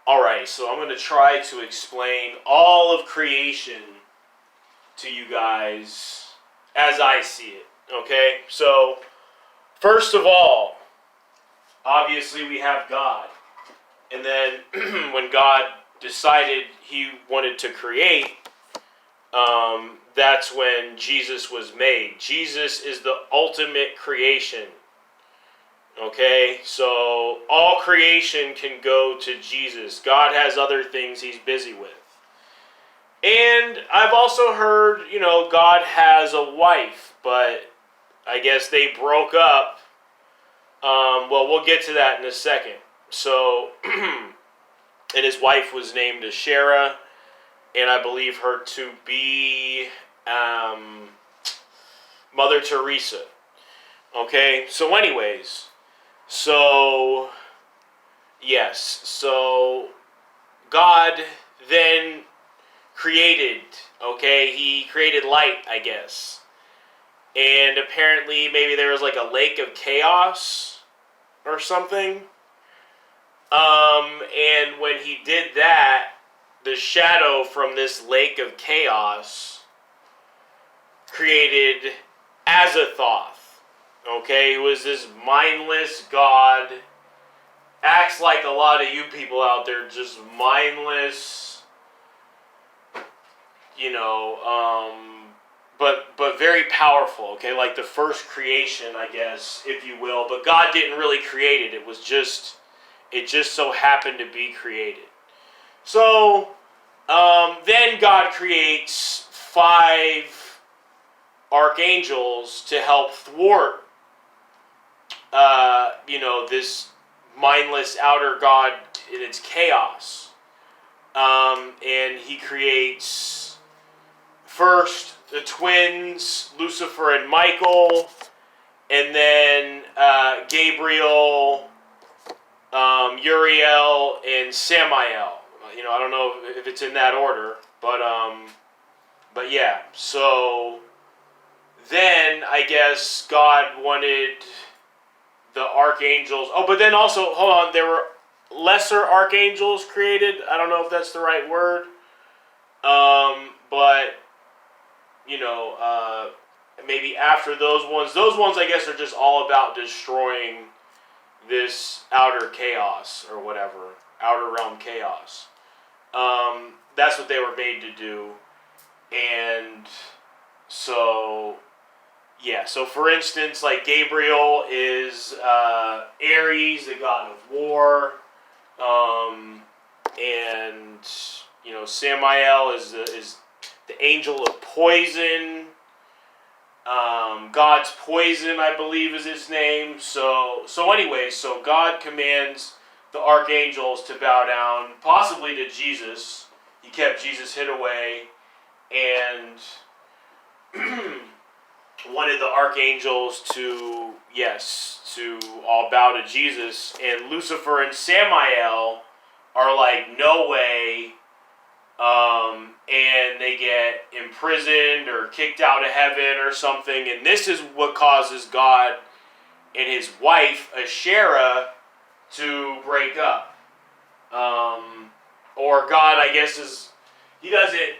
Alright, so I'm going to try to explain all of creation to you guys as I see it. Okay? So, first of all, obviously we have God. And then when God decided he wanted to create, that's when Jesus was made. Jesus is the ultimate creation. Okay, so all creation can go to Jesus. God has other things he's busy with. And I've also heard, God has a wife, but I guess they broke up. Well, we'll get to that in a second. So, and his wife was named Asherah, and I believe her to be Mother Teresa. Okay, so anyways, yes, so God then created, okay, he created light, I guess. And apparently maybe there was like a lake of chaos or something. And when he did that, the shadow from this lake of chaos created Azathoth, okay, who is this mindless god, acts like a lot of you people out there, just mindless, but very powerful, okay, like the first creation, I guess, if you will, but God didn't really create it, it just so happened to be created. So, then God creates 5 archangels to help thwart, this mindless outer god in its chaos. And he creates first the twins, Lucifer and Michael, and then Gabriel, Uriel, and Samael. I don't know if it's in that order, but yeah. So then I guess God wanted the archangels. Oh, but then also, hold on, there were lesser archangels created. I don't know if that's the right word. But maybe after those ones I guess are just all about destroying this outer chaos or whatever, outer realm chaos. That's what they were made to do. And so, yeah, so for instance, like Gabriel is Ares, the god of war, and Samael is the angel of poison. God's poison, I believe, is his name. So anyway, so God commands the archangels to bow down, possibly to Jesus. He kept Jesus hid away, and wanted the archangels to all bow to Jesus. And Lucifer and Samael are like, no way, and they get imprisoned or kicked out of heaven or something. And this is what causes God and his wife, Asherah, to break up. Or God, I guess, he doesn't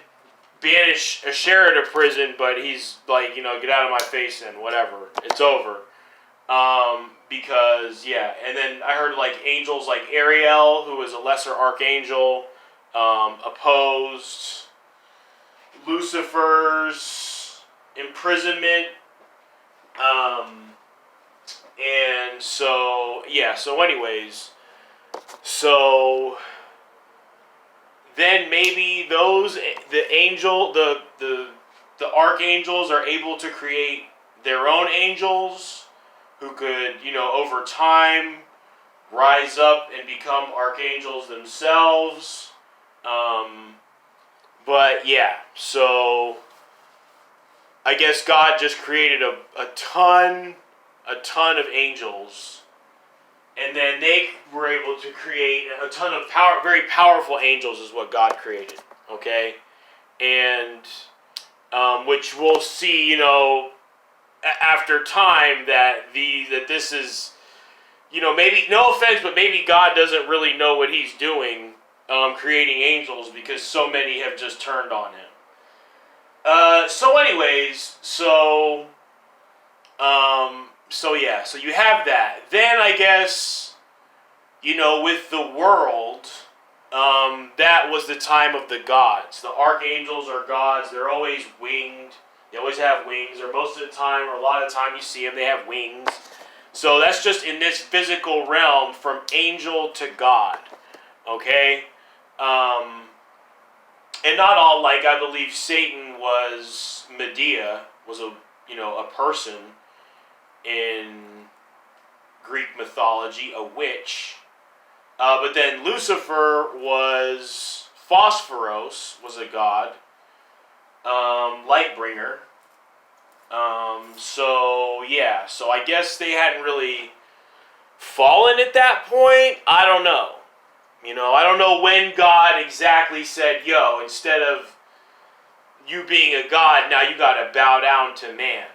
banish Asherah to prison, but he's like, get out of my face and whatever. It's over. Because, yeah. And then I heard like angels like Ariel, who was a lesser archangel, opposed Lucifer's imprisonment. And so, yeah, so anyways, so then maybe the archangels are able to create their own angels who could, over time rise up and become archangels themselves. But yeah, so I guess God just created a ton of angels, and then they were able to create a ton of very powerful angels is what God created, okay? And which we'll see, after time that this is, maybe, no offense, but maybe God doesn't really know what he's doing, creating angels because so many have just turned on him. So you have that. Then I guess, with the world, that was the time of the gods. The archangels are gods. They're always winged. They always have wings, or most of the time, or a lot of the time you see them, they have wings. So that's just in this physical realm from angel to God. Okay? And not all, like I believe Satan was Medea, was a person in Greek mythology, a witch. But then Lucifer was Phosphoros, was a god, light bringer. So I guess they hadn't really fallen at that point. I don't know. I don't know when God exactly said, yo, instead of you being a god, now you got to bow down to man.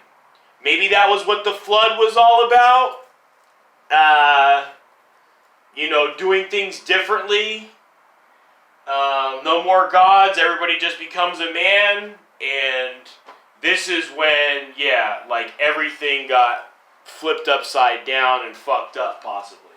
Maybe that was what the flood was all about. Doing things differently. No more gods. Everybody just becomes a man. And this is when, everything got flipped upside down and fucked up, possibly.